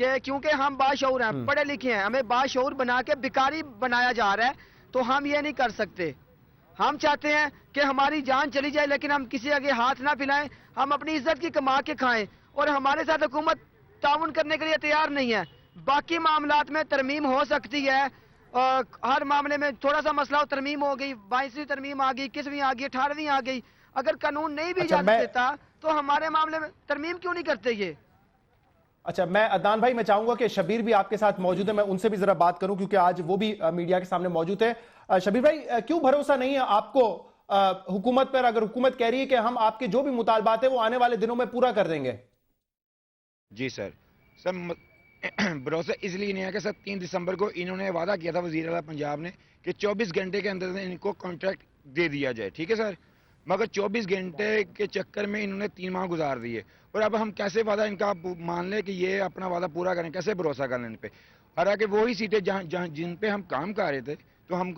کہ کیونکہ ہم باشعور ہیں, پڑھے لکھے ہیں, ہمیں باشعور بنا کے بیکاری بنایا جا رہا ہے, تو ہم یہ نہیں کر سکتے. ہم چاہتے ہیں کہ ہماری جان چلی جائے لیکن ہم کسی آگے ہاتھ نہ پھیلائیں, ہم اپنی عزت کی کما کے کھائیں, اور ہمارے ساتھ حکومت تعاون کرنے کے لیے تیار نہیں ہے. باقی معاملات میں ترمیم ہو سکتی ہے, ہر معاملے میں تھوڑا سا مسئلہ ترمیم ہو گئی, 22ویں ترمیم آ گئی, 21ویں آ گئی, 18ویں آ گئی, اگر قانون نہیں بھی اجازت دیتا تو ہمارے معاملے میں ترمیم کیوں نہیں کرتے یہ؟ اچھا, میں عدنان بھائی میں چاہوں گا کہ شبیر بھی آپ کے ساتھ موجود ہے, میں ان سے بھی ذرا بات کروں کیونکہ آج وہ بھی میڈیا کے سامنے موجود ہے. شبیر بھائی, کیوں بھروسہ نہیں ہے آپ کو حکومت پر, اگر حکومت کہہ رہی ہے کہ ہم آپ کے جو بھی مطالبات ہیں وہ آنے والے دنوں میں پورا کر دیں گے؟ جی سر بھروسہ اس لیے نہیں ہے کہ سر 3 دسمبر کو انہوں نے وعدہ کیا تھا وزیر اعلیٰ پنجاب نے کہ 24 گھنٹے کے اندر ان کو کانٹریکٹ دے دیا جائے, ٹھیک ہے سر, مگر 24 گھنٹے کے چکر میں انہوں نے 3 ماہ گزار دیے, اور اب ہم کیسے وعدہ ان کا مان لیں کہ یہ اپنا وعدہ پورا کریں, کیسے بھروسہ کریں ان پہ؟ حالانکہ وہی سیٹیں جن پہ ہم کام کر رہے تھے تو ہم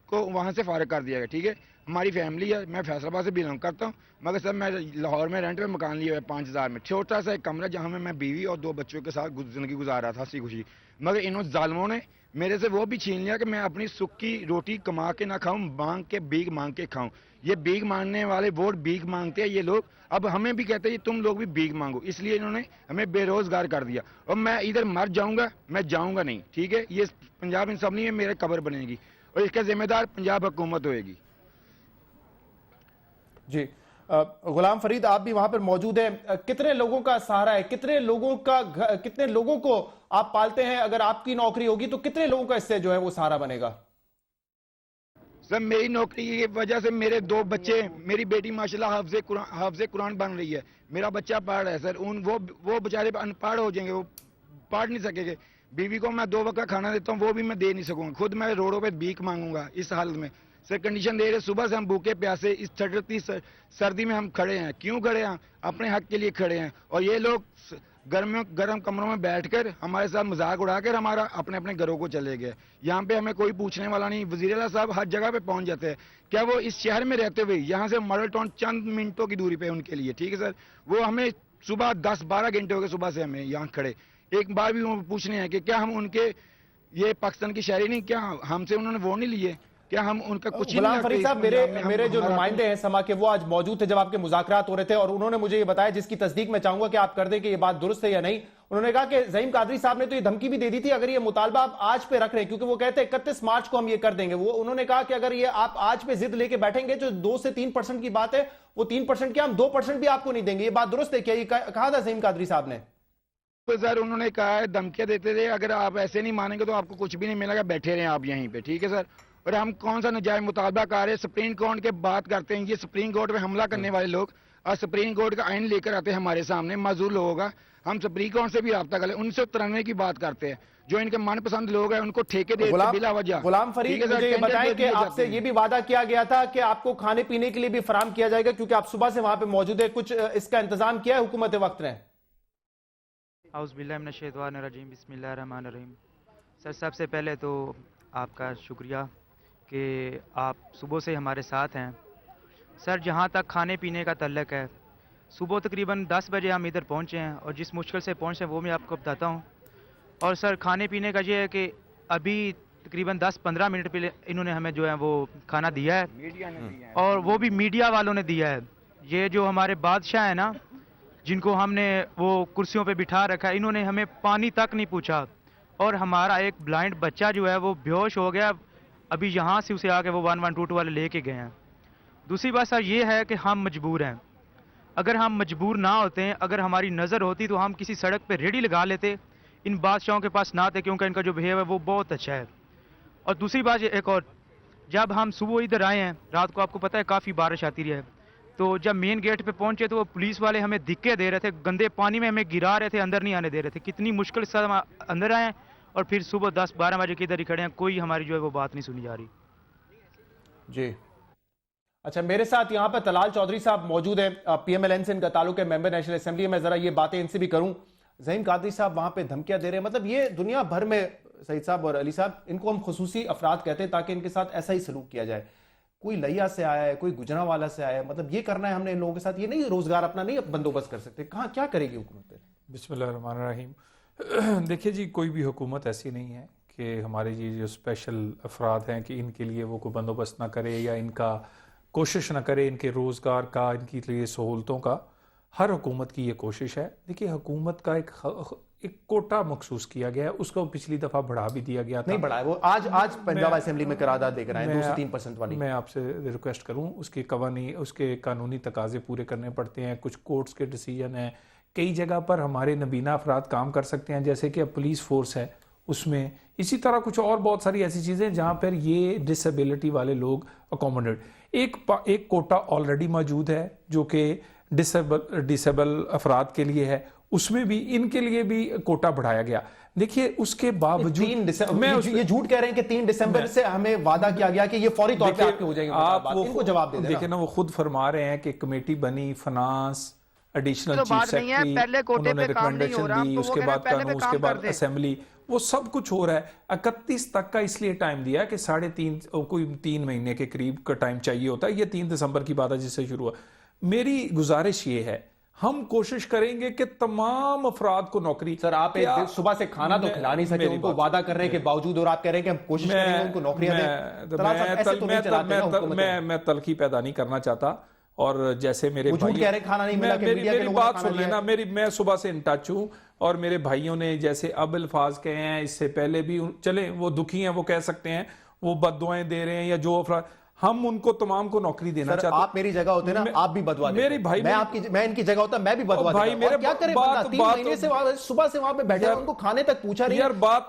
کو وہاں سے فارغ کر دیا گیا, ٹھیک ہے. ہماری فیملی ہے, میں فیصل آباد سے بلانگ کرتا ہوں, مگر سر میں لاہور میں رینٹ پہ مکان لیا ہوا ہے 5000 میں, چھوٹا سا ایک کمرہ جہاں میں بیوی اور 2 بچوں کے ساتھ زندگی گزار رہا تھا ہنسی خوشی, مگر انہوں ظالموں نے میرے سے وہ بھی چھین لیا کہ میں اپنی سکھ کی روٹی کما کے نہ کھاؤں, مانگ کے بھیک مانگ کے کھاؤں. یہ بھیک مانگنے والے ووٹ بھیک مانگتے ہیں یہ لوگ, اب ہمیں بھی کہتے ہیں تم لوگ بھی بھیک مانگو, اس لیے انہوں نے ہمیں بے روزگار کر دیا, اور میں ادھر مر جاؤں گا, میں جاؤں گا نہیں, ٹھیک ہے. یہ پنجاب اسمبلی میں میرے قبر بنے گی اور اس کا ذمہ دار پنجاب حکومت ہوئے گی. جی, غلام فرید آپ بھی وہاں پر موجود ہیں, کتنے لوگوں کا سہارا ہے, کتنے لوگوں کو آپ پالتے ہیں, اگر آپ کی نوکری ہوگی تو کتنے لوگوں کا اس سے جو ہے وہ سہارا بنے گا؟ سر میری نوکری کی وجہ سے میرے 2 بچے, میری بیٹی ماشاءاللہ حافظ قرآن بن رہی ہے, میرا بچہ پڑھ رہا ہے سر, وہ بیچارے ان پڑھ ہو جائیں گے, وہ پڑھ نہیں سکیں گے. بیوی کو میں 2 وقت کا کھانا دیتا ہوں وہ بھی میں دے نہیں سکوں گا, خود میں روڈوں پہ بھیک مانگوں گا اس حالت میں. سر کنڈیشن دے رہے, صبح سے ہم بھوکے پیاسے اس 30 سردی میں ہم کھڑے ہیں. کیوں کھڑے ہیں؟ اپنے حق کے لیے کھڑے ہیں, اور یہ لوگ گرم کمروں میں بیٹھ کر ہمارے ساتھ مذاق اڑا کر ہمارا اپنے گھروں کو چلے گئے. یہاں پہ ہمیں کوئی پوچھنے والا نہیں. وزیر اعلیٰ صاحب ہر جگہ پہ پہنچ جاتے ہیں, کیا وہ اس شہر میں رہتے ہوئے یہاں سے ماڈل ٹاؤن چند منٹوں کی دوری پہ ان کے لیے, ٹھیک ہے سر, وہ ہمیں صبح 10-12 گھنٹے ہو گئے صبح سے ہمیں یہاں کھڑے, ایک بار بھی وہ پوچھنے ہیں کہ کیا ہم ان کے, یہ پاکستان کی شہری نہیں, کیا ہم سے انہوں نے ووٹ نہیں لیے, کیا ہم ان کا کچھ؟ غلام فرید صاحب, میرے جو نمائندے ہیں سما کے وہ آج موجود تھے جب آپ کے مذاکرات ہو رہے تھے, اور انہوں نے مجھے یہ بتایا, جس کی تصدیق میں چاہوں گا کہ آپ کر دیں کہ یہ بات درست ہے یا نہیں. انہوں نے کہا کہ زعیم قادری صاحب نے تو یہ دھمکی بھی دے دی تھی اگر یہ مطالبہ آپ آج پہ رکھ رہے ہیں, کیونکہ وہ کہتے ہیں 31 مارچ کو ہم یہ کر دیں گے. وہ انہوں نے کہا کہ اگر یہ آپ آج پہ ضد لے کے بیٹھیں گے جو 2 سے 3% کی بات ہے, وہ 3% کیا ہم 2% بھی آپ کو نہیں دیں گے. یہ بات درست ہے کیا؟ یہ کہا تھا زعیم قادری صاحب نے. سر انہوں نے کہا ہے, دھمکیاں دیتے تھے, اگر آپ ایسے نہیں مانیں گے تو آپ کو کچھ بھی نہیں ملے گا, بیٹھے رہیں آپ یہیں پہ, ٹھیک ہے سر. اور ہم کون سا نجائز مطالبہ کر رہے ہیں؟ سپریم کورٹ کے بات کرتے ہیں, یہ سپریم کورٹ پہ حملہ کرنے والے لوگ اور سپریم کورٹ کا آئین لے کر آتے ہیں ہمارے سامنے معذور لوگوں کا. ہم سپریم کورٹ سے بھی رابطہ کریں, ان سے اترنے کی بات کرتے ہیں, جو ان کے من پسند لوگ ہیں ان کو ٹھیکے دے بلا وجہ. غلام فرید مجھے یہ بتائیں کہ آپ سے یہ بھی وعدہ کیا گیا تھا کہ آپ کو کھانے پینے کے لیے بھی فراہم کیا جائے گا, کیونکہ آپ صبح سے وہاں پہ موجود ہیں, کچھ اس کا انتظام کیا ہے حکومت وقت نے؟ اعوذ باللہ من الشیطان الرجیم, بسم اللہ الرحمن الرحیم. سر سب سے پہلے تو آپ کا شکریہ کہ آپ صبح سے ہمارے ساتھ ہیں. سر جہاں تک کھانے پینے کا تعلق ہے, صبح تقریباً 10 بجے ہم ادھر پہنچے ہیں, اور جس مشکل سے پہنچے ہیں وہ میں آپ کو بتاتا ہوں. اور سر کھانے پینے کا یہ ہے کہ ابھی تقریباً 10-15 منٹ پہلے انہوں نے ہمیں جو ہے وہ کھانا دیا ہے, اور وہ بھی میڈیا والوں نے دیا ہے. یہ جو ہمارے بادشاہ ہیں نا, جن کو ہم نے وہ کرسیوں پہ بٹھا رکھا ہے, انہوں نے ہمیں پانی تک نہیں پوچھا, اور ہمارا ایک بلائنڈ بچہ جو ہے وہ بیہوش ہو گیا, ابھی یہاں سے اسے آگے وہ 1122 والے لے کے گئے ہیں. دوسری بات سر یہ ہے کہ ہم مجبور ہیں. اگر ہم مجبور نہ ہوتے ہیں, اگر ہماری نظر ہوتی تو ہم کسی سڑک پہ ریڑھی لگا لیتے, ان بادشاہوں کے پاس نہ آتے, کیونکہ ان کا جو بہیو ہے وہ بہت اچھا ہے. اور دوسری بات ایک اور, جب ہم صبح ادھر آئے ہیں, رات کو آپ کو پتہ ہے کافی بارش آتی رہی ہے, تو جب مین گیٹ پہ پہنچے تو وہ پولیس والے ہمیں دھکے دے رہے تھے, گندے پانی میں ہمیں گرا رہے تھے, اندر نہیں آنے دے رہے تھے. کتنی مشکل سے ہم اندر آئے ہیں, اور پھر صبح 10-12 بجے کے ادھر ہی کھڑے ہیں, کوئی ہماری جو ہے وہ بات نہیں سنی جا رہی. جی اچھا, میرے ساتھ یہاں پر طلال چودھری صاحب موجود ہیں, پی ایم ایل این سے ان کا تعلق ہے, ممبر نیشنل اسمبلی. میں ذرا یہ باتیں ان سے بھی کروں. زعیم قادری صاحب وہاں پہ دھمکیاں دے رہے ہیں, مطلب یہ دنیا بھر میں, سعید صاحب اور علی صاحب, ان کو ہم خصوصی افراد کہتے ہیں تاکہ ان کے ساتھ ایسا ہی سلوک کیا جائے. کوئی لیا سے آیا ہے, کوئی گجرانوالا سے آیا ہے, مطلب یہ کرنا ہے ہم نے ان لوگوں کے ساتھ, یہ نہیں روزگار اپنا نہیں بندوبست کر سکتے. کہاں کیا کرے گی حکومت؟ بسم اللہ الرحمن الرحیم. دیکھیے جی، کوئی بھی حکومت ایسی نہیں ہے کہ ہمارے یہ جو اسپیشل افراد ہیں کہ ان کے لیے وہ کوئی بندوبست نہ کرے یا ان کا کوشش نہ کرے، ان کے روزگار کا، ان کے لیے سہولتوں کا. ہر حکومت کی یہ کوشش ہے. دیکھیے حکومت کا ایک کوٹا مخصوص کیا گیا ہے، اس کو پچھلی دفعہ بڑھا بھی دیا گیا تھا. نہیں بڑھا ہے وہ، آج پنجاب اسمبلی میں قرارداد دے کر آئے 2 سے 3% والی. میں آپ سے ریکویسٹ کروں، اس کے قانونی تقاضے پورے کرنے پڑتے ہیں. کچھ کورٹس کے ڈیسیجن ہیں، کئی جگہ پر ہمارے نبینہ افراد کام کر سکتے ہیں، جیسے کہ پولیس فورس ہے اس میں. اسی طرح کچھ اور بہت ساری ایسی چیزیں جہاں پر یہ ڈسیبلٹی والے لوگ اکوموڈیٹ. ایک کوٹا آلریڈی موجود ہے جو کہ ڈسیبل افراد کے لیے ہے، اس میں بھی ان کے لیے بھی کوٹا بڑھایا گیا. دیکھیے اس کے باوجود یہ جھوٹ کہہ رہے ہیں کہ 3 دسمبر سے ہمیں وعدہ کیا گیا کہ یہ فوری طور پہ آپ کے ہو جائیں گے. آپ ان کو جواب دے دینا. دیکھیں نا، وہ خود فرما رہے ہیں کہ کمیٹی بنی، فنانس ایڈیشنل چیف سیکرٹری، انہوں نے ریکمنڈیشن دی، اس کے بعد قانون، اس کے بعد اسمبلی، وہ سب کچھ ہو رہا ہے. 31 تک کا اس لیے ٹائم دیا کہ 3.5 مہینے کے قریب کا ٹائم چاہیے ہوتا ہے. یہ 3 دسمبر کی بات ہے جس سے شروع ہوا. میری گزارش یہ ہے، ہم کوشش کریں گے کہ تمام افراد کو نوکری. سر آپ صبح سے کھانا تو کھلا نہیں سکے، ان کو وعدہ کر رہے ہیں کہ باوجود، اور آپ کہہ رہے ہیں کہ ہم کوشش کریں گے ان کو نوکریاں دیں. میں تلخی پیدا نہیں کرنا چاہتا. اور جیسے میرے میری بات سن لینا، میں صبح سے ان ٹچ ہوں، اور میرے بھائیوں نے جیسے اب الفاظ کہے ہیں، اس سے پہلے بھی چلیں وہ دکھی ہیں، وہ کہہ سکتے ہیں، وہ بد دعائیں دے رہے ہیں یا جو افراد، ہم ان کو تمام کو نوکری دینا چاہتے ہیں. آپ میری جگہ ہوتے نا آپ بھی بدوا دیتے. میرے بھائی، میں ان کی جگہ ہوتا میں بھی بدوا دیتا. اور کیا کرے بندہ 3 مہینے سے صبح سے وہاں پہ بیٹھے، ان کو کھانے تک پوچھا نہیں. یار بات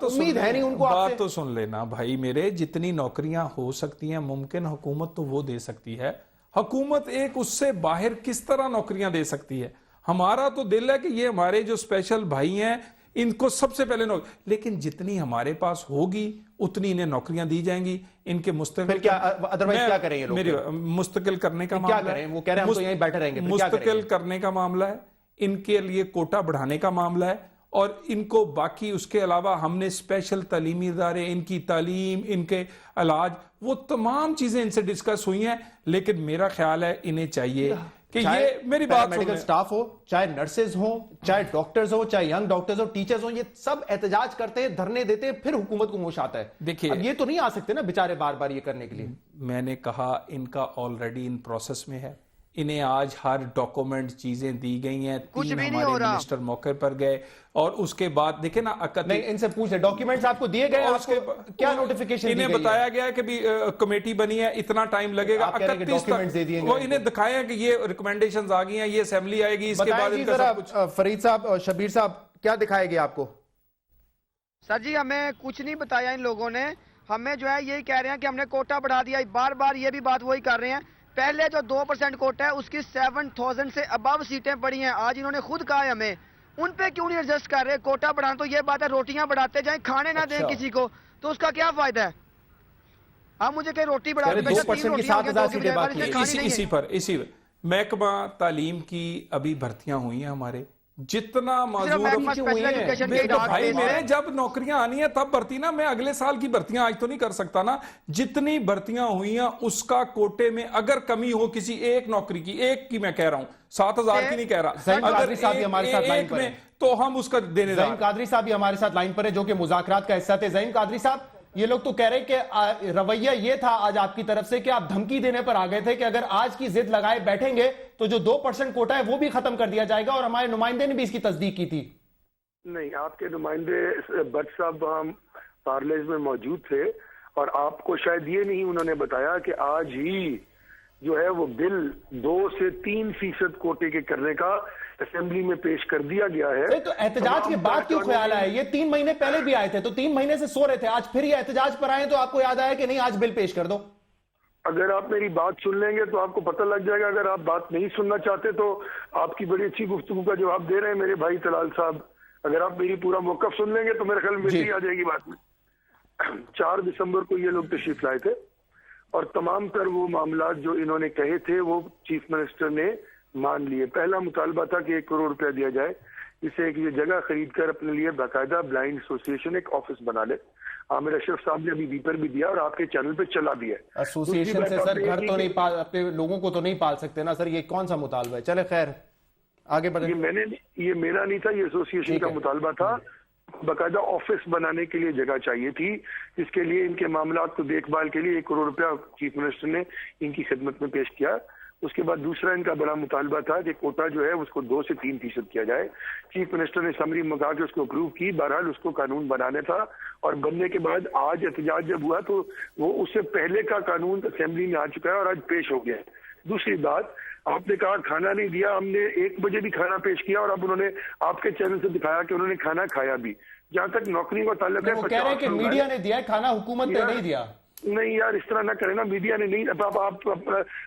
تو سن لینا بھائی میرے. جتنی نوکریاں ہو سکتی ہیں ممکن حکومت تو وہ دے سکتی ہے. حکومت ایک اس سے باہر کس طرح نوکریاں دے سکتی ہے؟ ہمارا تو دل ہے کہ یہ ہمارے جو اسپیشل بھائی ہیں ان کو سب سے پہلے لیکن جتنی ہمارے پاس ہوگی اتنی انہیں نوکریاں دی جائیں گی. ان کے مستقل کیا کریں یہ لوگ؟ مستقل کرنے کا معاملہ ہے، وہ کہہ رہے ہیں ہم تو یہیں بیٹھے رہیں گے. مستقل کرنے کا معاملہ ہے، ان کے لیے کوٹا بڑھانے کا معاملہ ہے. اور ان کو باقی اس کے علاوہ ہم نے اسپیشل تعلیمی ادارے، ان کی تعلیم، ان کے علاج، وہ تمام چیزیں ان سے ڈسکس ہوئی ہیں. لیکن میرا خیال ہے انہیں چاہیے کہ یہ میری بات میڈیکل سٹاف ہو، چاہے نرسز ہوں، چاہے ڈاکٹرز ہو، چاہے ینگ ڈاکٹرز ہو، ٹیچرز ہوں، یہ سب احتجاج کرتے ہیں، دھرنے دیتے ہیں، پھر حکومت کو ہوش آتا ہے. دیکھیے اب یہ تو نہیں آ سکتے نا بیچارے بار بار یہ کرنے کے لیے. میں نے کہا ان کا آلریڈی ان پروسیس میں ہے. انہیں آج ہر ڈاکومنٹ چیزیں دی گئی ہیں. 3 ہمارے منسٹر موقع پر گئے، اور اس کے بعد دیکھیں نا نہیں ان سے پوچھے ڈاکیومنٹس آپ کو دیے گئے، آپ کو کیا نوٹیفیکیشن انہیں بتایا گیا کہ بھی کمیٹی بنی ہے، اتنا ٹائم لگے گا. 31 تک وہ انہیں دکھایا کہ یہ ریکمنڈیشنز آ گئی ہیں، یہ اسمبلی آئے گی، اس کے بعد ان کا سب کچھ. فرید صاحب اور شبیر صاحب کیا دکھائے گے آپ کو؟ سر جی ہمیں کچھ نہیں بتایا ان لوگوں نے. ہمیں جو ہے یہی کہہ رہے ہیں کہ ہم نے کوٹا بڑھا دیا. بار بار یہ بھی بات وہی کر رہے ہیں. پہلے جو 2% کوٹا ہے اس کی 7000 سے ابو سیٹیں پڑی ہیں. آج انہوں نے خود کہا ہے ہمیں، ان پہ کیوں نہیں ایڈجسٹ کر رہے؟ کوٹا بڑھانا تو یہ بات ہے، روٹیاں بڑھاتے جائیں، کھانے نہ دیں کسی کو، تو اس کا کیا فائدہ ہے؟ آپ مجھے کہ روٹی بڑھا دیں، 2% کی 7000 سیٹیں باقی. اسی محکمہ تعلیم کی ابھی بھرتیاں ہوئی ہیں ہمارے، جتنا معذور بھائی میرے جب نوکریاں آنی ہیں تب بھرتی نا. میں اگلے سال کی بھرتیاں آج تو نہیں کر سکتا نا. جتنی بھرتیاں ہوئی ہیں اس کا کوٹے میں اگر کمی ہو کسی ایک نوکری کی، ایک کی میں کہہ رہا ہوں، 7000 کی نہیں کہہ رہا، اگر ایک میں تو ہم اس کا دینے دیں. زعیم قادری صاحب بھی ہمارے ساتھ لائن پر ہیں جو کہ مذاکرات کا حصہ تھے. زعیم قادری صاحب یہ لوگ تو کہہ رہے کہ رویہ یہ تھا آج آپ کی طرف سے کہ آپ دھمکی دینے پر آ گئے تھے کہ اگر آج کی ضد لگائے بیٹھیں گے تو جو 2% کوٹا ہے وہ بھی ختم کر دیا جائے گا، اور ہمارے نمائندے نے بھی اس کی تصدیق کی تھی. نہیں، آپ کے نمائندے بٹ صاحب ہم پارلیز میں موجود تھے، اور آپ کو شاید یہ نہیں انہوں نے بتایا کہ آج ہی جو ہے وہ بل 2 سے 3% کوٹے کے کرنے کا اسمبلی میں پیش کر دیا گیا ہے. تو احتجاج کے بعد کیوں خیال آیا؟ یہ 3 مہینے پہلے بھی آئے تھے تو 3 مہینے سے سو رہے تھے، آج پھر یہ احتجاج پر آئے تو آپ کو یاد آیا کہ نہیں آج بل پیش کر دو. اگر آپ میری بات سن لیں گے تو آپ کو پتہ لگ جائے گا. اگر آپ بات نہیں سننا چاہتے تو آپ کی بڑی اچھی گفتگو کا جواب دے رہے ہیں میرے بھائی طلال صاحب. اگر آپ میری پورا موقف سن لیں گے تو میرے خیال میں آ جائے گی بات میں. 4 دسمبر کو یہ لوگ تشریف لائے تھے، اور تمام تر وہ معاملات جو انہوں نے کہے تھے وہ چیف منسٹر نے مان لیے. پہلا مطالبہ تھا کہ 1 کروڑ روپیہ دیا جائے، جسے ایک یہ جگہ خرید کر اپنے لیے باقاعدہ بلائنڈ ایسوسیشن ایک آفس بنا لے. عامر اشرف صاحب نے ابھی بی پر بھی دیا اور آپ کے چینل پہ چلا بھی ہے. ایسوسیشن سے سر گھر تو نہیں پال، اپنے لوگوں کو تو نہیں پال سکتے نا سر، یہ کون سا مطالبہ ہے؟ چلے خیر آگے بڑھیں. یہ میرا نہیں تھا، یہ ایسوسیشن کا مطالبہ تھا. باقاعدہ آفس بنانے کے لیے جگہ چاہیے تھی، جس کے لیے ان کے معاملات کو دیکھ بھال کے لیے 1 کروڑ روپیہ چیف منسٹر نے ان کی خدمت میں پیش کیا۔ اس کے بعد دوسرا ان کا بڑا مطالبہ تھا کہ کوٹا جو ہے اس کو 2 سے 3% کیا جائے۔ چیف منسٹر نے سمری منگا کے اس کو اپروو کی، بہرحال اس کو قانون بنانے تھا، اور بننے کے بعد آج احتجاج جب ہوا تو وہ اس سے پہلے کا قانون اسمبلی میں آ چکا ہے اور آج پیش ہو گیا ہے۔ دوسری بات، آپ نے کہا کھانا نہیں دیا، ہم نے 1 بجے بھی کھانا پیش کیا اور اب انہوں نے آپ کے چینل سے دکھایا کہ انہوں نے کھانا کھایا بھی۔ جہاں تک نوکری کا تعلق ہے، وہ کہہ رہے ہیں کہ میڈیا نے دیا ہے کھانا، حکومت نے نہیں دیا۔ نہیں یار، اس طرح نہ کریں نا، میڈیا نے نہیں۔ اب آپ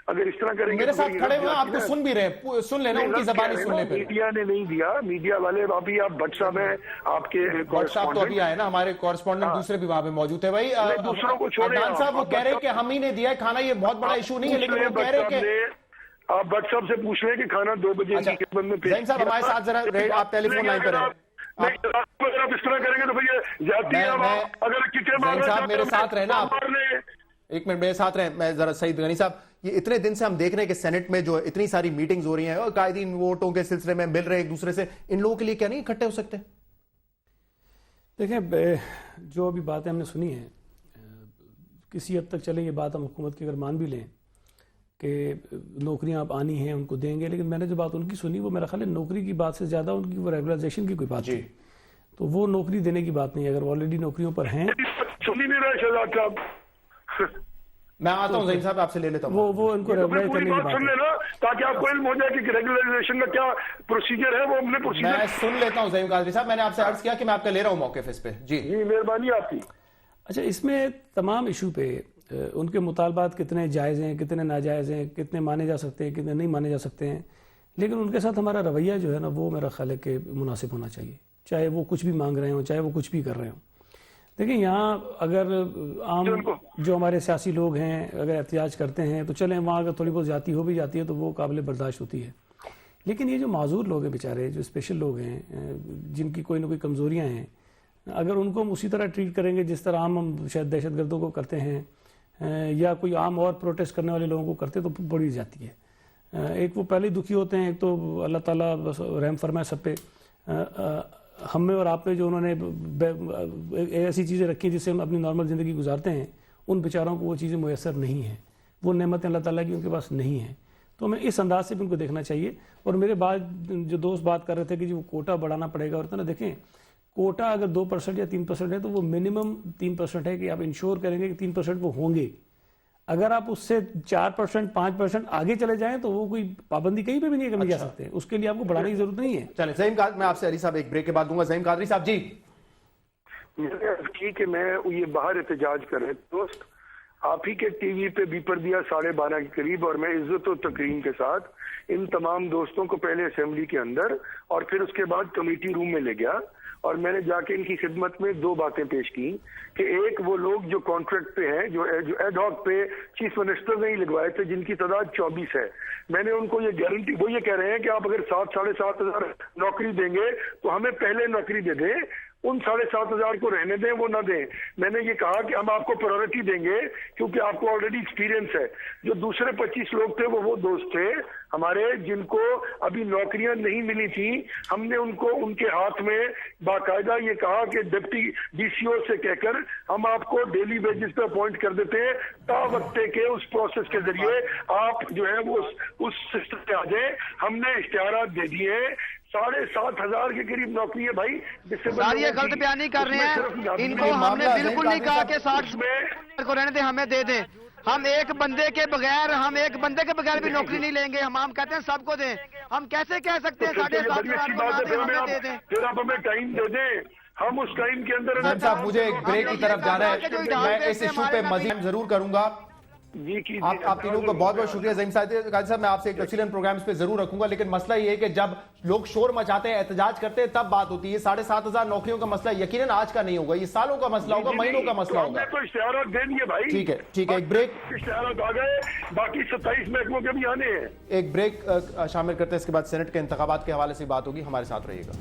اگر اس طرح کریں گے، میرے ساتھ کھڑے ہوئے آپ کو سن بھی رہے ہیں، سن لینا ان کی زبانی سننے پہ۔ میڈیا نے نہیں دیا، میڈیا والے ابھی آپ بٹ صاحب ہیں، آپ کے بٹ صاحب تو ابھی آئے نا، ہمارے کورسپونڈنٹ دوسرے بھی وہاں پہ موجود ہے۔ بھائی دوسروں کو چھوڑیں، عدنان صاحب وہ کہہ رہے ہیں کہ ہم ہی نے دیا ہے کھانا، یہ بہت بڑا ایشو نہیں ہے، لیکن وہ کہہ رہے ہیں کہ آپ بٹ صاحب سے پوچھ لیں کہ کھانا 2 بجے کی خدمت میں پیش زین صاحب ہمارے ساتھ ذرا آپ ٹیلی فون لائن پر ہیں۔ آپ اس طرح کریں گے تو زین صاحب میرے ساتھ رہنا، آپ 1 منٹ میرے ساتھ رہیں۔ میں ذرا سعید غنی صاحب، یہ اتنے دن سے ہم دیکھ رہے ہیں کہ سینٹ میں جو اتنی ساری میٹنگز ہو رہی ہیں اور قائدین ووٹوں کے سلسلے میں مل رہے ہیں ایک دوسرے سے، ان لوگوں کے لیے کیا نہیں اکٹھے ہو سکتے؟ دیکھیں، جو ابھی باتیں ہم نے سنی ہیں، کسی حد تک چلیں، یہ بات ہم حکومت کی اگر مان بھی لیں کہ نوکریاں آپ آنی ہیں ان کو دیں گے، لیکن میں نے جو بات ان کی سنی وہ میرا خیال ہے نوکری کی بات سے زیادہ ان کی وہ ریگولائزیشن کی کوئی بات تھی، تو وہ نوکری دینے کی بات نہیں ہے۔ اگر آلریڈی نوکریوں پر ہیں، میں آتا ہوں زین صاحب، آپ سے لے لیتا ہوں، وہ ان کو ریگولائز کرنے کی بات ہے، تاکہ آپ کو علم ہو جائے کہ ریگولائزیشن کا کیا پروسیجر ہے، وہ ہم نے پروسیجر۔ میں سن لیتا ہوں زین قادری صاحب، میں نے آپ سے عرض کیا کہ میں آپ کا لے رہا ہوں موقف اس پہ۔ جی مہربانی آپ کی۔ اچھا، اس میں تمام ایشو پہ ان کے مطالبات کتنے جائز ہیں، کتنے ناجائز ہیں، کتنے مانے جا سکتے ہیں، کتنے نہیں مانے جا سکتے ہیں، لیکن ان کے ساتھ ہمارا رویہ جو ہے نا وہ میرا خیال ہے کہ مناسب ہونا چاہیے، چاہے وہ کچھ بھی مانگ رہے ہوں، چاہے وہ کچھ بھی کر رہے ہوں۔ دیکھیں، یہاں اگر عام جو ہمارے سیاسی لوگ ہیں اگر احتجاج کرتے ہیں تو چلیں، وہاں اگر تھوڑی بہت زیادتی ہو بھی جاتی ہے تو وہ قابل برداشت ہوتی ہے، لیکن یہ جو معذور لوگ ہیں بیچارے، جو اسپیشل لوگ ہیں، جن کی کوئی نہ کوئی کمزوریاں ہیں، اگر ان کو ہم اسی طرح ٹریٹ کریں گے جس طرح ہم شاید دہشت گردوں کو کرتے ہیں یا کوئی عام اور پروٹیسٹ کرنے والے لوگوں کو کرتے تو بڑی جاتی ہے۔ ایک وہ پہلے ہی دکھی ہوتے ہیں، ایک تو اللہ تعالیٰ بس رحم فرمائے سب پہ، ہم میں اور آپ میں جو انہوں نے ایسی چیزیں رکھی جس سے ہم اپنی نارمل زندگی گزارتے ہیں، ان بیچاروں کو وہ چیزیں میسر نہیں ہیں، وہ نعمتیں اللہ تعالیٰ کی ان کے پاس نہیں ہیں، تو ہمیں اس انداز سے بھی ان کو دیکھنا چاہیے۔ اور میرے بعد جو دوست بات کر رہے تھے کہ جی وہ کوٹا بڑھانا پڑے گا، اور اتنا دیکھیں، کوٹا اگر 2% یا 3% ہے تو وہ منیمم 3% ہے کہ آپ انشور کریں گے کہ 3% وہ ہوں گے۔ اگر آپ اس سے 4%، 5% آگے چلے جائیں تو وہ کوئی پابندی کہیں پہ بھی نہیں کرنی جا سکتے، اس کے لیے آپ کو بڑھانے کی ضرورت نہیں ہے۔ چلیں زیم قادری، میں آپ سے علی صاحب ایک بریک کے بعد دوں گا۔ زیم قادری صاحب جی، میں نے عرض کی کہ میں یہ باہر احتجاج کر رہے دوست، آپ ہی کے ٹی وی پہ بیپر دیا 12:30 کے قریب، اور میں عزت و تکریم کے ساتھ ان تمام دوستوں کو پہلے اسمبلی کے اندر اور پھر اس کے بعد کمیٹی روم میں لے گیا، اور میں نے جا کے ان کی خدمت میں 2 باتیں پیش کی کہ ایک، وہ لوگ جو کانٹریکٹ پہ ہیں، جو ایڈ ہاک پہ چیف منسٹر نے ہی لگوائے تھے، جن کی تعداد 24 ہے، میں نے ان کو یہ گارنٹی، وہ یہ کہہ رہے ہیں کہ آپ اگر 7-7.5 ہزار نوکری دیں گے تو ہمیں پہلے نوکری دے دیں، ان 7,500 کو رہنے دیں، وہ نہ دیں۔ میں نے یہ کہا کہ ہم آپ کو پرائرٹی دیں گے کیونکہ آپ کو آلریڈی ایکسپیرینس ہے۔ جو دوسرے 25 لوگ تھے وہ دوست تھے ہمارے جن کو ابھی نوکریاں نہیں ملی تھیں، ہم نے ان کو ان کے ہاتھ میں باقاعدہ یہ کہا کہ ڈپٹی ڈی سی او سے کہہ کر ہم آپ کو ڈیلی ویجز پہ اپوائنٹ کر دیتے ہیں، تا وقتے کے اس پروسیس کے ذریعے آپ جو ہے وہ اس سسٹم پہ آ جائیں۔ ہم نے اشتہارات دے دیے، 7,500 کے قریب نوکری ہے بھائی، جس سے سر یہ غلط بیانی کر رہے ہیں، ان کو ہم نے بالکل نہیں کہا کہ 60 کو رہنے دیں، ہمیں دے دیں۔ ہم ایک بندے کے بغیر بھی نوکری نہیں لیں گے، ہم کہتے ہیں سب کو دیں۔ ہم کیسے کہہ سکتے ہیں 7,500 ہمیں دے دیں؟ پھر آپ ہمیں ٹائم دے دیں، ہم اس ٹائم کے اندر۔ زین صاحب مجھے ایک بریک کی طرف جانا ہے، میں اس ایشو پہ مزید ضرور کروں گا۔ آپ تینوں کو بہت بہت شکریہ۔ زین قادری صاحب، میں آپ سے ایک تفصیل پروگرامز پہ ضرور رکھوں گا، لیکن مسئلہ یہ ہے کہ جب لوگ شور مچاتے ہیں، احتجاج کرتے ہیں، تب بات ہوتی ہے۔ 7,500 نوکریوں کا مسئلہ یقیناً آج کا نہیں ہوگا، یہ سالوں کا مسئلہ ہوگا، مہینوں کا مسئلہ ہوگا۔ تو اشتہارات دے دیے بھائی، ٹھیک ہے ایک بریک، اشتہارات آ گئے، باقی 27 محکموں کے بھی آنے ہیں۔ ایک بریک شامل کرتے ہیں، اس کے بعد سینٹ کے انتخابات کے حوالے سے بات ہوگی، ہمارے ساتھ رہیے گا۔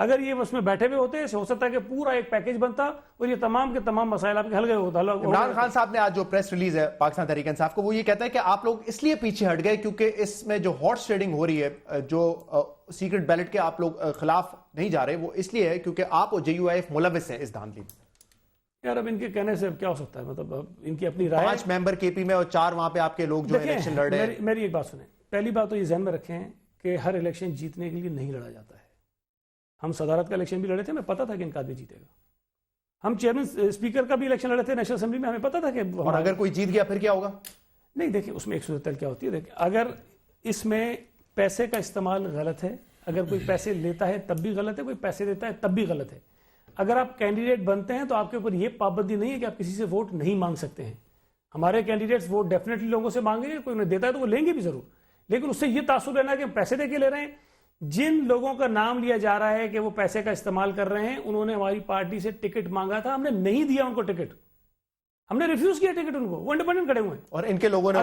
اگر یہ اس میں بیٹھے ہوئے ہوتے ہو سکتا ہے کہ پورا ایک پیکج بنتا اور یہ تمام کے تمام مسائل آپ کے حل گئے ہوتا. عمران خان صاحب نے آج جو پریس ریلیز ہے پاکستان تحریک انصاف کو، وہ یہ کہتا ہے کہ آپ لوگ اس لیے پیچھے ہٹ گئے کیونکہ اس میں جو ہارس ٹریڈنگ ہو رہی ہے، جو سیکرٹ بیلٹ کے آپ لوگ خلاف نہیں جا رہے، وہ اس لیے ہے کیونکہ آپ اور JUIF ملوث ہیں اس دھاندلی میں. یار اب ان کے کہنے سے کیا ہو سکتا ہے، مطلب ان کی اپنی رائے. 5 ممبر KP میں اور 4 وہاں پہ آپ کے لوگ جو الیکشن لڑ رہے ہیں. میری ایک بات سنیں، پہلی بات تو یہ ذہن میں رکھیں کہ ہر الیکشن جیتنے کے لیے نہیں لڑا جاتا ہے. ہم صدارت کا الیکشن بھی لڑے تھے، ہمیں پتا تھا کہ ان کا آدمی جیتے گا. ہم چیئرمین اسپیکر کا بھی الیکشن لڑے تھے نیشنل اسمبلی میں، ہمیں پتا تھا کہ اور اگر کوئی جیت گیا پھر کیا ہوگا؟ نہیں دیکھیں اس میں ایک صورتحال کیا ہوتی ہے. دیکھیں اگر اس میں پیسے کا استعمال غلط ہے، اگر کوئی پیسے لیتا ہے تب بھی غلط ہے، کوئی پیسے دیتا ہے تب بھی غلط ہے. اگر آپ کینڈیڈیٹ بنتے ہیں تو آپ کے اوپر یہ پابندی نہیں ہے کہ آپ کسی سے ووٹ نہیں مانگ سکتے ہیں. ہمارے کینڈیڈیٹس ووٹ ڈیفینیٹلی لوگوں سے مانگیں گے، کوئی انہیں دیتا ہے تو وہ لیں گے بھی ضرور، لیکن اس سے یہ تاثر لینا کہ ہم پیسے دے کے لے رہے ہیں. جن لوگوں کا نام لیا جا رہا ہے کہ وہ پیسے کا استعمال کر رہے ہیں، انہوں نے ہماری پارٹی سے ٹکٹ مانگا تھا، ہم نے نہیں دیا ان کو ٹکٹ، ہم نے ریفیوز کیا ٹکٹ ان کو، وہ انڈیپینڈنٹ کھڑے ہوئے ہیں. اور ان کے لوگوں نے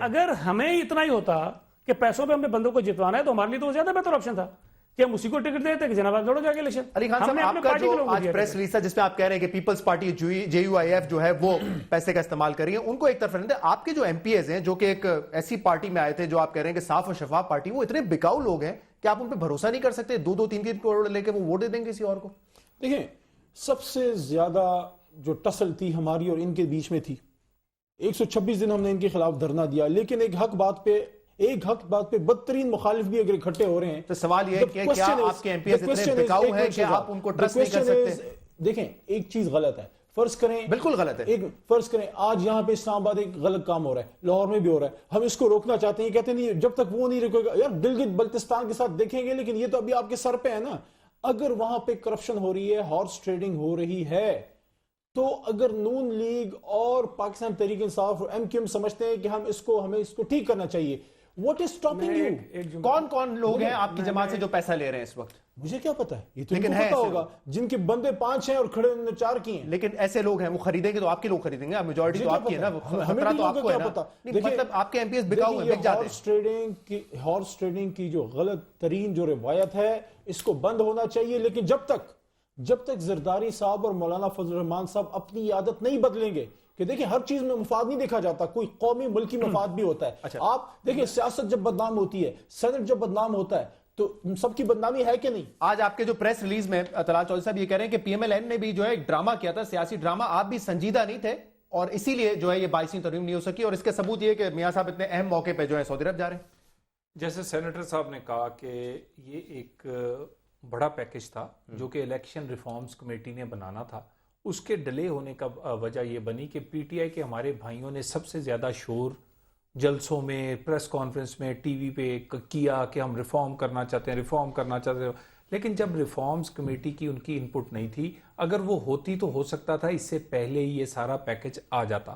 اگر ہمیں اتنا ہی ہوتا کہ پیسوں پہ ہم نے بندوں کو جتوانا ہے تو ہمارے لیے تو زیادہ بہتر آپشن تھا کہ ہم اسی کو ٹکٹ دیتے کہ جناب آپ لڑو جا کے الیکشن. علی خان صاحب، آپ کا جو آج پریس ریلیز تھا جس میں آپ کہہ رہے ہیں کہ پیپلز پارٹی JUIF جو ہے وہ پیسے کا استعمال کر رہی ہے، ان کو ایک طرف رہنے دیں. آپ کے جو MPs ہیں جو کہ ایک ایسی پارٹی میں آئے تھے جو آپ کہہ رہے ہیں کہ صاف اور شفاف پارٹی، وہ اتنے بکاؤ لوگ ہیں کہ آپ ان پہ بھروسہ نہیں کر سکتے؟ 2-2, 3-3 کروڑ لے کے وہ ووٹ دے دیں گے کسی اور کو. دیکھیں سب سے زیادہ جو ٹسل تھی ہماری اور ان کے بیچ میں تھی، 126 دن ہم نے ان کے خلاف دھرنا دیا، لیکن ایک حق بات پہ بدترین مخالف بھی اگر اکٹھے ہو رہے ہیں تو سوال یہ ہے کہ کیا آپ کے MPs اتنے بکاؤ ہیں کہ آپ ان کو ٹرسٹ نہیں کر سکتے؟ دیکھیں ایک چیز غلط ہے، فرض کریں بالکل غلط ہے، فرض کریں آج یہاں پہ اسلام آباد ایک غلط کام ہو رہا ہے، لاہور میں بھی ہو رہا ہے، ہم اس کو روکنا چاہتے ہیں، کہتے نہیں جب تک وہ نہیں رکے گا. یار گلگت بلتستان کے ساتھ دیکھیں گے، لیکن یہ تو ابھی آپ کے سر پہ ہے نا. اگر وہاں پہ کرپشن ہو رہی ہے، ہارس ٹریڈنگ ہو رہی ہے، تو اگر نون لیگ اور پاکستان تحریک انصاف اور MQM سمجھتے ہیں کہ ہمیں اس کو ٹھیک کرنا چاہیے، what is stopping you؟ کون لوگ ہیں آپ کی جماعت سے جو پیسہ لے رہے ہیں اس وقت؟ مجھے کیا پتا ہے، یہ تو پتا ہوگا جن کے بندے 5 ہیں اور کھڑے انہوں نے 4 کیے ہیں. لیکن ایسے لوگ ہیں، وہ خریدیں گے تو آپ کے لوگ خریدیں گے، میجورٹی تو آپ کی ہے نا، خطرہ تو آپ کو ہے نا. مطلب آپ کے MPs بکاؤ ہیں، بک جاتے ہیں. ہارس ٹریڈنگ کی جو غلط ترین جو روایت ہے اس کو بند ہونا چاہیے، لیکن جب تک زرداری صاحب اور مولانا فضل الرحمان صاحب اپنی عادت نہیں بدلیں گے کہ دیکھیں ہر چیز میں مفاد نہیں دیکھا جاتا، کوئی قومی ملکی مفاد بھی ہوتا ہے. آپ دیکھیں سیاست جب بدنام ہوتی ہے، سینٹ جب بدنام ہوتا ہے تو سب کی بدنامی ہے کہ نہیں؟ آج آپ کے جو پریس ریلیز میں طلال چودھری صاحب یہ کہہ رہے ہیں کہ PMLN نے بھی جو ہے ایک ڈرامہ کیا تھا، سیاسی ڈرامہ، آپ بھی سنجیدہ نہیں تھے اور اسی لیے جو ہے یہ 22ویں ترمیم نہیں ہو سکی، اور اس کے ثبوت یہ کہ میاں صاحب اتنے اہم موقع پہ جو ہے سعودی عرب جا رہے ہیں. جیسے سینیٹر صاحب نے کہا کہ یہ ایک بڑا پیکج تھا جو کہ الیکشن ریفارمز کمیٹی نے بنانا تھا، اس کے ڈیلے ہونے کا وجہ یہ بنی کہ PTI کے ہمارے بھائیوں نے سب سے زیادہ شور جلسوں میں، پریس کانفرنس میں، ٹی وی پہ کیا کہ ہم ریفارم کرنا چاہتے ہیں، لیکن جب ریفارمز کمیٹی کی ان کی انپٹ نہیں تھی، اگر وہ ہوتی تو ہو سکتا تھا اس سے پہلے ہی یہ سارا پیکج آ جاتا.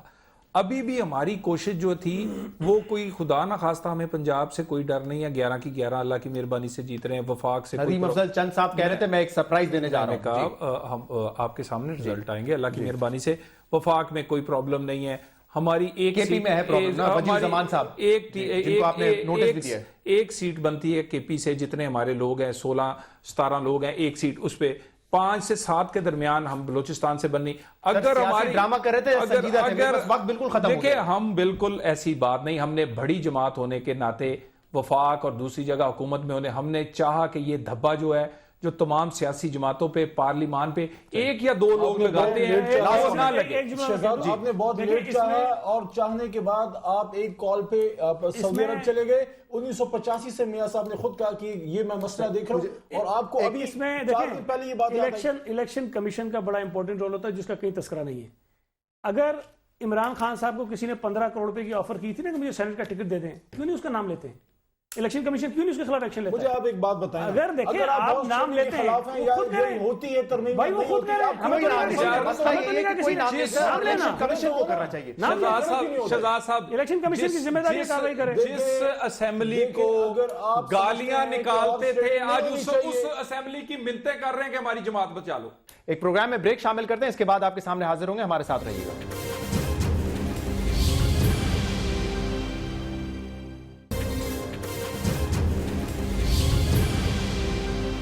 ابھی بھی ہماری کوشش جو تھی وہ کوئی خدا نہ خواستہ ہمیں پنجاب سے کوئی ڈر نہیں ہے، 11 کی 11 اللہ کی مہربانی سے جیت رہے ہیں. وفاق سے ندیم افضل چند صاحب کہہ رہے تھے میں ایک سرپرائز دینے جا رہا ہوں، ہم آپ کے سامنے رزلٹ آئیں گے اللہ کی مہربانی سے. وفاق میں کوئی پرابلم نہیں ہے، ہماری ایک KP میں ہے پرابلم، وزیر زمان صاحب جن کو آپ نے نوٹس بھی دیا ہے. ایک سیٹ بنتی ہے KP سے، جتنے ہمارے لوگ ہیں 16-17 لوگ ہیں، ایک سیٹ اس پہ 5 سے 7 کے درمیان ہم بلوچستان سے بننی. اگر ہماری ڈرامہ کر رہے تھے وقت بالکل ختم ہو گیا. دیکھیں ہم بالکل ایسی بات نہیں، ہم نے بڑی جماعت ہونے کے ناطے وفاق اور دوسری جگہ حکومت میں ہونے، ہم نے چاہا کہ یہ دھبا جو ہے جو تمام سیاسی جماعتوں پہ پارلیمان پہ 1 یا 2 لوگ لگاتے ہیں وہ نہ لگے. شہزاد آپ نے بہت لیٹ چاہا اور چاہنے کے بعد آپ ایک کال پہ سعودی عرب چلے گئے. 1985 سے میاں صاحب نے خود کہا کہ یہ میں مسئلہ دیکھ رہا ہوں، اور آپ کو ابھی اس میں پہلے یہ بات الیکشن کمیشن کا بڑا امپورٹنٹ رول ہوتا ہے جس کا کہیں تذکرہ نہیں ہے. اگر عمران خان صاحب کو کسی نے 15 کروڑ روپے کی آفر کی تھی نا کہ مجھے سینٹ کا ٹکٹ دے دیں، کیوں نہیں اس کا نام لیتے ہیں؟ الیکشن کمیشن کیوں نہیں اس کے خلاف ایکشن لیتا ہے؟ مجھے آپ ایک بات بتائیں، اگر دیکھیں آپ نام لیتے ہیں خود کریں، ہوتی ہے ترمیم بھائی وہ خود کریں، ہمیں کوئی نام کمیشن کو کرنا چاہیے. شہزاد صاحب الیکشن کمیشن کی ذمہ داری کارروائی کرے. جس اسمبلی کو گالیاں نکالتے تھے آج اس اسمبلی کی منتیں کر رہے ہیں کہ ہماری جماعت بچا لو. ایک پروگرام میں بریک شامل کرتے ہیں، اس کے بعد آپ کے سامنے حاضر ہوں گے، ہمارے ساتھ رہیے گا.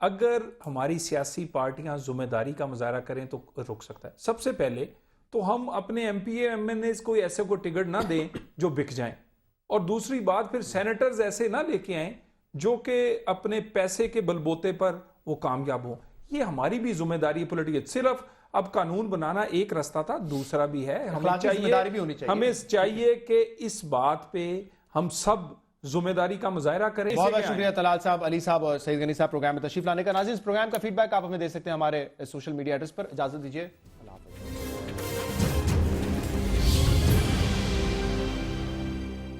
اگر ہماری سیاسی پارٹیاں ذمہ داری کا مظاہرہ کریں تو رک سکتا ہے. سب سے پہلے تو ہم اپنے M P A M N As کو ایسے کو ٹکٹ نہ دیں جو بک جائیں, اور دوسری بات پھر سینیٹرز ایسے نہ لے کے آئیں جو کہ اپنے پیسے کے بلبوتے پر وہ کامیاب ہوں. یہ ہماری بھی ذمہ داری پولیٹیکل. صرف اب قانون بنانا ایک راستہ تھا, دوسرا بھی ہے. ہمیں چاہیے کہ اس بات پہ ہم سب ذمہ داری کا مظاہرہ کریں. بہت بہت شکریہ طلال صاحب, علی صاحب اور سعید غنی صاحب پروگرام میں تشریف لانے کا. ناظرین, اس پروگرام کا فیڈ بیک آپ ہمیں دے سکتے ہیں ہمارے سوشل میڈیا ایڈریس پر. اجازت دیجیے.